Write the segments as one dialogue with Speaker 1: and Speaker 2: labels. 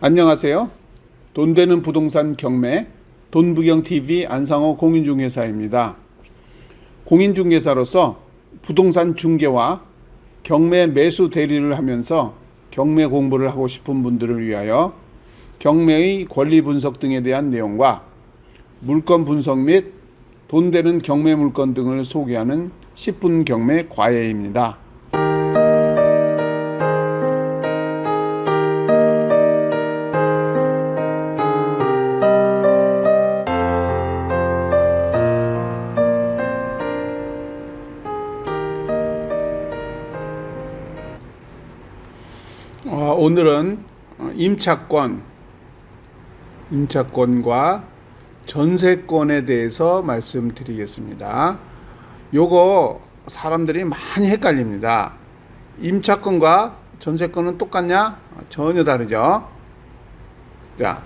Speaker 1: 안녕하세요. 돈 되는 부동산 경매 돈부경TV 안상호 공인중개사입니다. 공인중개사로서 부동산 중개와 경매 매수 대리를 하면서 경매 공부를 하고 싶은 분들을 위하여 경매의 권리 분석 등에 대한 내용과 물건 분석 및 돈 되는 경매 물건 등을 소개하는 10분 경매 과외입니다. 오늘은 임차권과 전세권에 대해서 말씀드리겠습니다. 요거 사람들이 많이 헷갈립니다. 임차권과 전세권은 똑같냐? 전혀 다르죠. 자,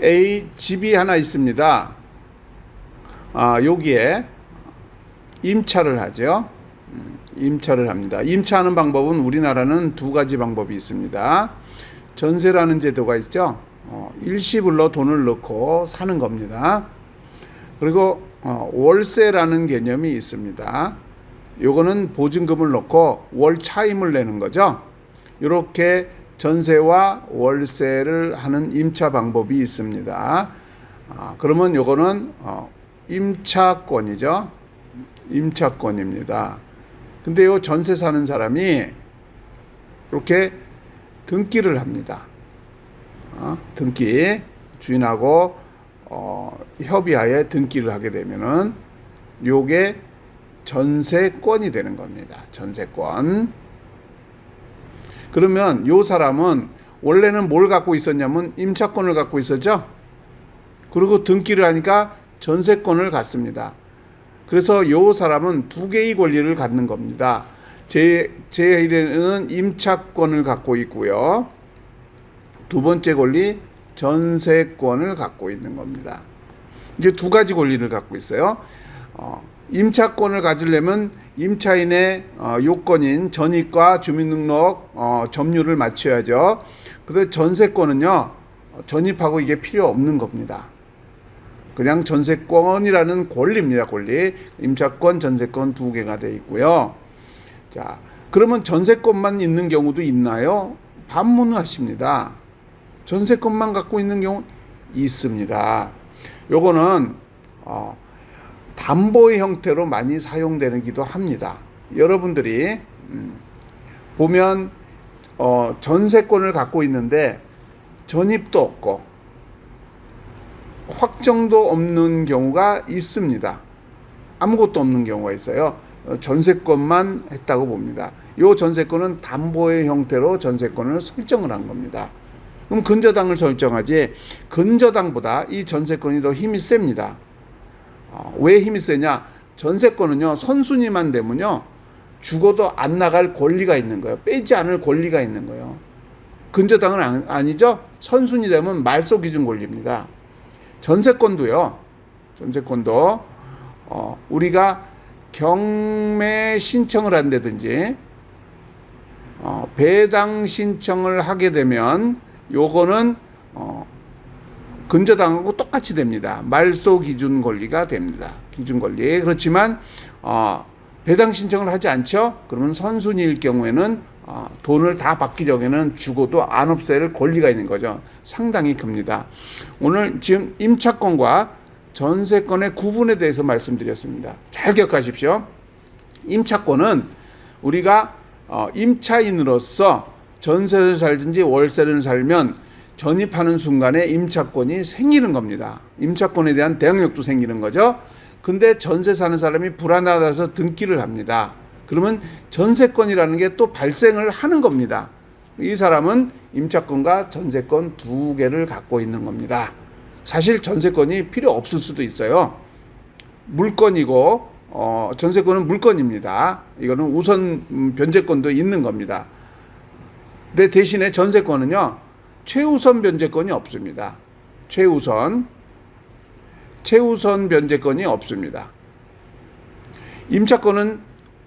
Speaker 1: A 집이 하나 있습니다. 여기에 임차를 하죠. 임차를 합니다. 임차하는 방법은 우리나라는 두 가지 방법이 있습니다. 전세라는 제도가 있죠. 일시불로 돈을 넣고 사는 겁니다. 그리고 월세라는 개념이 있습니다. 요거는 보증금을 넣고 월 차임을 내는 거죠. 이렇게 전세와 월세를 하는 임차 방법이 있습니다. 그러면 요거는 임차권이죠. 임차권입니다. 근데 요 전세 사는 사람이 이렇게 등기를 합니다. 등기 주인하고 협의하에 등기를 하게 되면은 요게 전세권이 되는 겁니다. 전세권. 그러면 요 사람은 원래는 뭘 갖고 있었냐면 임차권을 갖고 있었죠. 그리고 등기를 하니까 전세권을 갖습니다. 그래서 요 사람은 두 개의 권리를 갖는 겁니다. 제 1에는 임차권을 갖고 있고요. 두 번째 권리 전세권을 갖고 있는 겁니다. 이제 두 가지 권리를 갖고 있어요. 임차권을 가지려면 임차인의 요건인 전입과 주민등록 점유를 맞춰야죠. 그런데 전세권은요, 전입하고 이게 필요 없는 겁니다. 그냥 전세권이라는 권리입니다. 권리. 임차권, 전세권 두 개가 되어 있고요. 자, 그러면 전세권만 있는 경우도 있나요? 반문하십니다. 전세권만 갖고 있는 경우 있습니다. 요거는 담보의 형태로 많이 사용되기도 합니다. 여러분들이 보면 전세권을 갖고 있는데 전입도 없고 확정도 없는 경우가 있습니다. 아무것도 없는 경우가 있어요. 전세권만 했다고 봅니다. 이 전세권은 담보의 형태로 전세권을 설정을 한 겁니다. 그럼 근저당을 설정하지 근저당보다 이 전세권이 더 힘이 셉니다. 왜 힘이 세냐? 전세권은요, 선순위만 되면요, 죽어도 안 나갈 권리가 있는 거예요. 빼지 않을 권리가 있는 거예요. 근저당은 아니죠? 선순위 되면 말소 기준 권리입니다. 전세권도요. 전세권도 우리가 경매 신청을 한다든지 배당 신청을 하게 되면 요거는 근저당하고 똑같이 됩니다. 말소 기준 권리가 됩니다. 기준 권리. 그렇지만 배당 신청을 하지 않죠? 그러면 선순위일 경우에는 돈을 다 받기 전에는 죽어도 안 없앨 권리가 있는 거죠. 상당히 큽니다. 오늘 지금 임차권과 전세권의 구분에 대해서 말씀드렸습니다. 잘 기억하십시오. 임차권은 우리가 임차인으로서 전세를 살든지 월세를 살면 전입하는 순간에 임차권이 생기는 겁니다. 임차권에 대한 대항력도 생기는 거죠. 근데 전세 사는 사람이 불안하다서 등기를 합니다. 그러면 전세권이라는 게 또 발생을 하는 겁니다. 이 사람은 임차권과 전세권 두 개를 갖고 있는 겁니다. 사실 전세권이 필요 없을 수도 있어요. 물건이고 전세권은 물건입니다. 이거는 우선 변제권도 있는 겁니다. 근데 대신에 전세권은요, 최우선 변제권이 없습니다. 최우선 변제권이 없습니다. 임차권은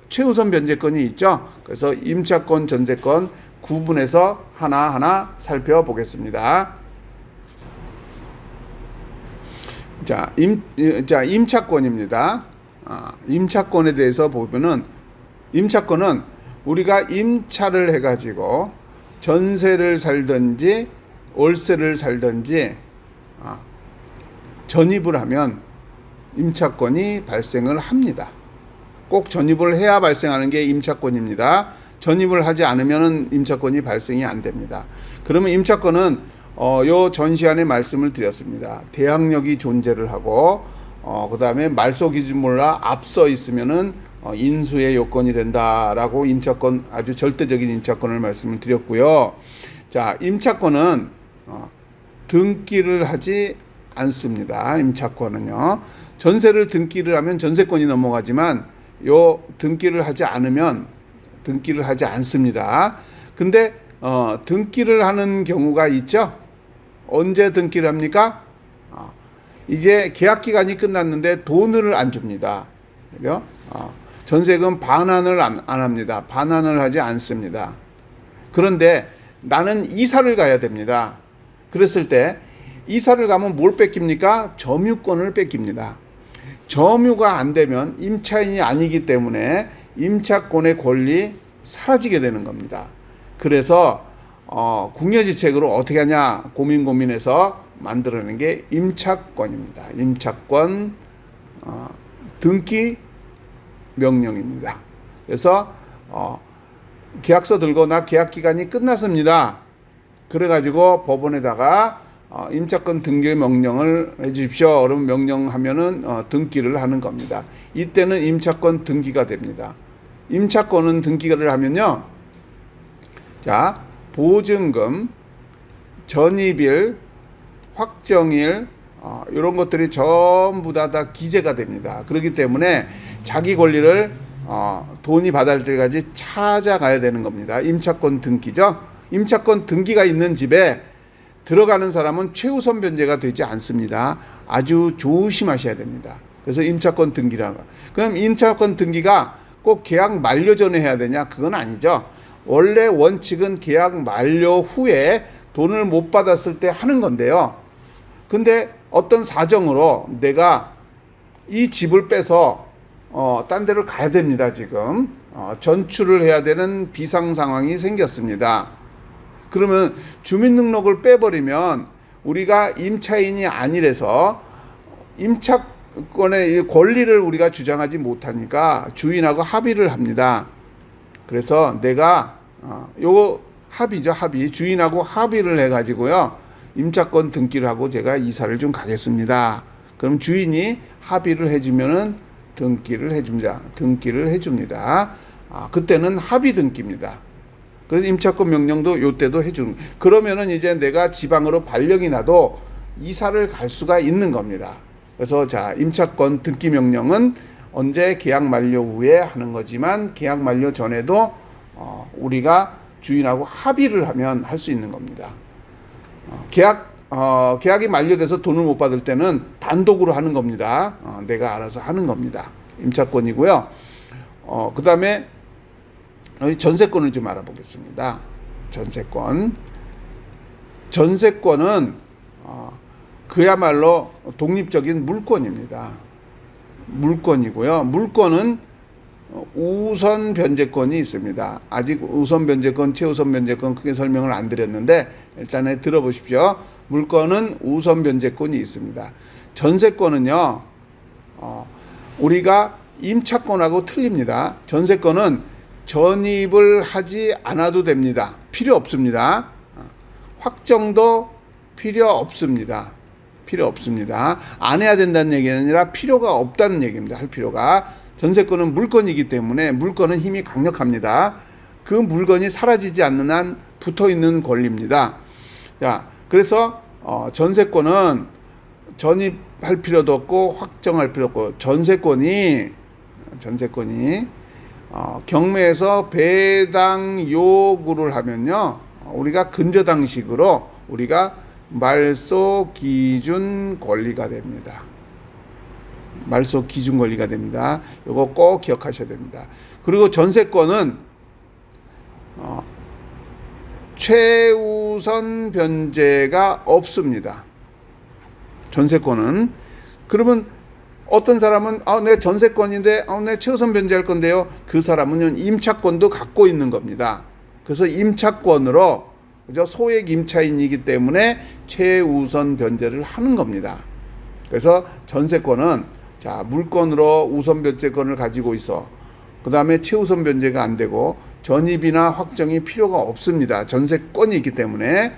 Speaker 1: 최우선 변제권이 있죠. 그래서 임차권, 전세권 구분해서 하나하나 살펴보겠습니다. 자, 임차권입니다. 임차권에 대해서 보면은, 임차권은 우리가 임차를 해가지고 전세를 살든지 월세를 살든지 전입을 하면 임차권이 발생을 합니다. 꼭 전입을 해야 발생하는 게 임차권입니다. 전입을 하지 않으면 임차권이 발생이 안 됩니다. 그러면 임차권은 요 전 시간에 말씀을 드렸습니다. 대항력이 존재를 하고 그 다음에 말소 기준보다 앞서 있으면은 인수의 요건이 된다라고 임차권, 아주 절대적인 임차권을 말씀을 드렸고요. 자, 임차권은 등기를 하지 않습니다. 임차권은요. 전세를 등기를 하면 전세권이 넘어가지만 요 등기를 하지 않으면 등기를 하지 않습니다. 근데 등기를 하는 경우가 있죠. 언제 등기를 합니까? 이제 계약 기간이 끝났는데 돈을 안 줍니다. 그죠? 전세금 반환을 안 합니다. 반환을 하지 않습니다. 그런데 나는 이사를 가야 됩니다. 그랬을 때 이사를 가면 뭘 뺏깁니까? 점유권을 뺏깁니다. 점유가 안 되면 임차인이 아니기 때문에 임차권의 권리 사라지게 되는 겁니다. 그래서 국유지책으로 어떻게 하냐 고민해서 만들어낸 게 임차권입니다. 임차권 등기 명령입니다. 그래서 계약서 들고 나 계약 기간이 끝났습니다. 그래가지고 법원에다가 임차권 등기 명령을 해주십시오. 그러면 명령하면은 등기를 하는 겁니다. 이때는 임차권 등기가 됩니다. 임차권은 등기를 하면요, 자, 보증금, 전입일, 확정일, 이런 것들이 전부 다 기재가 됩니다. 그렇기 때문에 자기 권리를 돈이 받을 때까지 찾아가야 되는 겁니다. 임차권 등기죠. 임차권 등기가 있는 집에 들어가는 사람은 최우선 변제가 되지 않습니다. 아주 조심하셔야 됩니다. 그래서 임차권 등기라는 거. 그럼 임차권 등기가 꼭 계약 만료 전에 해야 되냐? 그건 아니죠. 원래 원칙은 계약 만료 후에 돈을 못 받았을 때 하는 건데요. 근데 어떤 사정으로 내가 이 집을 빼서 딴 데로 가야 됩니다. 지금 전출을 해야 되는 비상 상황이 생겼습니다. 그러면 주민등록을 빼버리면 우리가 임차인이 아니라서 임차권의 권리를 우리가 주장하지 못하니까 주인하고 합의를 합니다. 그래서 내가 요거 합의죠. 합의. 주인하고 합의를 해가지고요, 임차권 등기를 하고 제가 이사를 좀 가겠습니다. 그럼 주인이 합의를 해주면은 등기를 해줍니다. 등기를 해줍니다. 그때는 합의 등기입니다. 그래서 임차권 명령도 요때도 해주는. 그러면은 이제 내가 지방으로 발령이 나도 이사를 갈 수가 있는 겁니다. 그래서 자, 임차권 등기 명령은 언제 계약 만료 후에 하는 거지만 계약 만료 전에도 우리가 주인하고 합의를 하면 할 수 있는 겁니다. 계약이 만료돼서 돈을 못 받을 때는 단독으로 하는 겁니다. 내가 알아서 하는 겁니다. 임차권이고요. 그 다음에 전세권을 좀 알아보겠습니다. 전세권은 그야말로 독립적인 물권입니다. 물권이고요. 물권은 우선 변제권이 있습니다. 아직 우선 변제권, 최우선 변제권 크게 설명을 안 드렸는데 일단은 들어보십시오. 물권은 우선 변제권이 있습니다. 전세권은요, 우리가 임차권하고 틀립니다. 전세권은 전입을 하지 않아도 됩니다. 필요 없습니다. 확정도 필요 없습니다. 필요 없습니다. 안 해야 된다는 얘기가 아니라 필요가 없다는 얘기입니다. 할 필요가. 전세권은 물건이기 때문에 물건은 힘이 강력합니다. 그 물건이 사라지지 않는 한 붙어 있는 권리입니다. 자, 그래서 전세권은 전입할 필요도 없고 확정할 필요 없고, 전세권이 경매에서 배당 요구를 하면요, 우리가 근저당식으로 우리가 말소 기준 권리가 됩니다. 말소 기준 권리가 됩니다. 이거 꼭 기억하셔야 됩니다. 그리고 전세권은 최우선 변제가 없습니다. 전세권은. 그러면 어떤 사람은 내 전세권인데 내 최우선 변제할 건데요. 그 사람은 임차권도 갖고 있는 겁니다. 그래서 임차권으로 소액 임차인이기 때문에 최우선 변제를 하는 겁니다. 그래서 전세권은 물건으로 우선 변제권을 가지고 있어. 그 다음에 최우선 변제가 안 되고 전입이나 확정이 필요가 없습니다. 전세권이 있기 때문에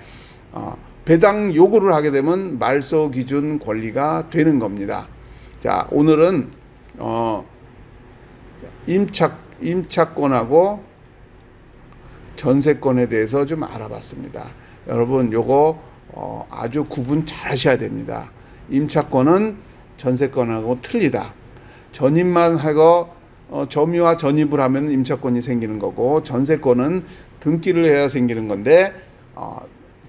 Speaker 1: 배당 요구를 하게 되면 말소 기준 권리가 되는 겁니다. 자, 오늘은 임차권하고 전세권에 대해서 좀 알아봤습니다. 여러분 요거 아주 구분 잘 하셔야 됩니다. 임차권은 전세권하고 틀리다. 전입만 하고 점유와 전입을 하면 임차권이 생기는 거고, 전세권은 등기를 해야 생기는 건데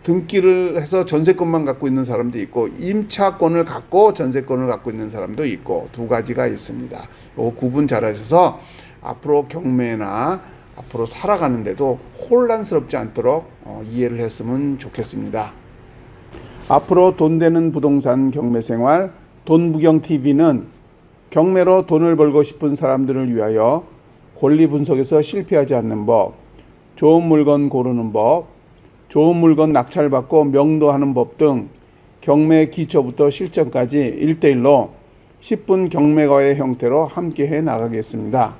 Speaker 1: 등기를 해서 전세권만 갖고 있는 사람도 있고 임차권을 갖고 전세권을 갖고 있는 사람도 있고 두 가지가 있습니다. 요거 구분 잘 하셔서 앞으로 경매나 앞으로 살아가는데도 혼란스럽지 않도록 이해를 했으면 좋겠습니다. 앞으로 돈 되는 부동산 경매 생활 돈부경TV는 경매로 돈을 벌고 싶은 사람들을 위하여 권리 분석에서 실패하지 않는 법, 좋은 물건 고르는 법, 좋은 물건 낙찰받고 명도하는 법 등 경매 기초부터 실전까지 1:1로 10분 경매과의 형태로 함께해 나가겠습니다.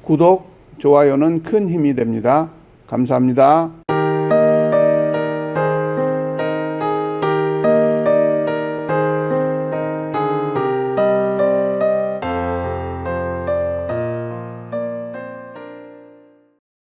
Speaker 1: 구독, 좋아요는 큰 힘이 됩니다. 감사합니다.